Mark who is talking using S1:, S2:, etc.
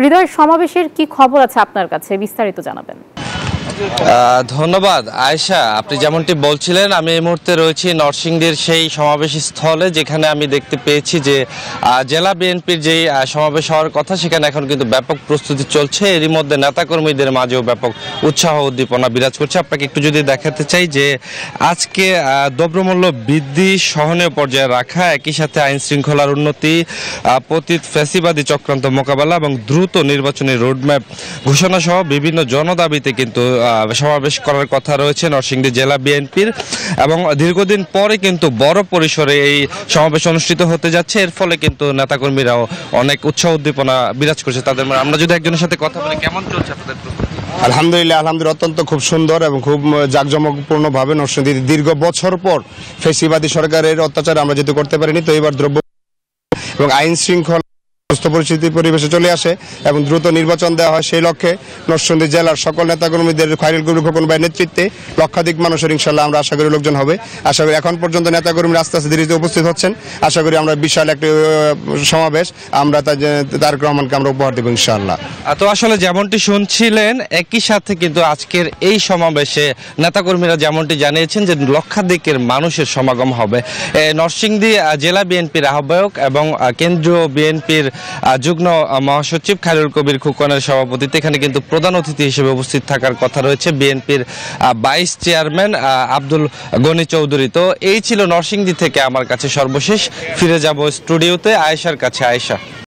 S1: হৃদয়, সমাবেশের কি খবর আছে আপনার কাছে, বিস্তারিত জানাবেন।
S2: ধন্যবাদ আয়েশা। আপনি যেমনটি বলছিলেন, আমি এই মুহূর্তে রয়েছি নরসিংদীর সেই সমাবেশ স্থলে, যেখানে আমি দেখতে পেয়েছি যে জেলা বিএনপির যেই সমাবেশ হওয়ার কথা, সেখানে এখন কিন্তু ব্যাপক প্রস্তুতি চলছে। এরই মধ্যে নেতাকর্মীদের মাঝেও ব্যাপক উৎসাহ উদ্দীপনা বিরাজ করছে। আপনাকে একটু যদি দেখাতে চাই যে আজকে দ্রব্যমূল্য বৃদ্ধি সহনীয় পর্যায়ে রাখা, একই সাথে আইন শৃঙ্খলার উন্নতি, পতিত ফ্যাসিবাদী চক্রান্ত মোকাবেলা এবং দ্রুত নির্বাচনী রোডম্যাপ ঘোষণা সহ বিভিন্ন জনদাবিতে কিন্তু সমাবেশ করার কথা রয়েছে নরসিংদী জেলা বিএনপির। এবং দীর্ঘদিন পরে কিন্তু বড় পরিসরে এই সমাবেশ অনুষ্ঠিত হতে যাচ্ছে। এর ফলে কিন্তু নেতাকর্মীরাও অনেক উৎসাহ উদ্দীপনা বিরাজ করছে তাদের মধ্যে। আমরা যদি একজনের সাথে কথা বলি, কেমন চলছে আপনাদের প্রস্তুতি?
S3: আলহামদুলিল্লাহ অত্যন্ত খুব সুন্দর এবং খুব জাঁকজমকপূর্ণভাবে নরসিংদী দীর্ঘ বছর পর ফ্যাসিবাদী সরকারের অত্যাচার আমরা যেহেতু করতে পারিনি, তো এবার দ্রব্য এবং আইন শৃঙ্খলা পরিস্থিতি পরিবেশে চলে আসে এবং দ্রুত নির্বাচন দেওয়া হয়, সেই লক্ষ্যে নরসিংদী জেলার সকল নেতাকর্মীদের খায়রুল কবির খোকন ভাইয়ের নেতৃত্বে লক্ষাধিক মানুষের ইনশাল্লাহ আমরা আশা করি লোকজন হবে। আশা করি এখন পর্যন্ত নেতাকর্মীরা আস্তে আস্তে ধীরে ধীরে উপস্থিত হচ্ছেন। আশা করি আমরা বিশাল একটি সমাবেশ আমরা তারেক রহমানকে আমরা উপহার দেবো ইনশাআল্লাহ।
S2: তো আসলে যেমনটি শুনছিলেন, একই সাথে কিন্তু আজকের এই সমাবেশে নেতাকর্মীরা যেমনটি জানিয়েছেন যে লক্ষাধিকের মানুষের সমাগম হবে। নরসিংদী জেলা বিএনপির আহ্বায়ক এবং কেন্দ্রীয় বিএনপির যুগ্ম মহাসচিব খায়রুল কবির খোকনের সভাপতিত্বে এখানে কিন্তু প্রধান অতিথি হিসেবে উপস্থিত থাকার কথা রয়েছে বিএনপির ভাইস চেয়ারম্যান আব্দুল গনি চৌধুরী। তো এই ছিল নরসিংদী থেকে আমার কাছে সর্বশেষ। ফিরে যাব স্টুডিওতে আয়েশার কাছে। আয়েশা।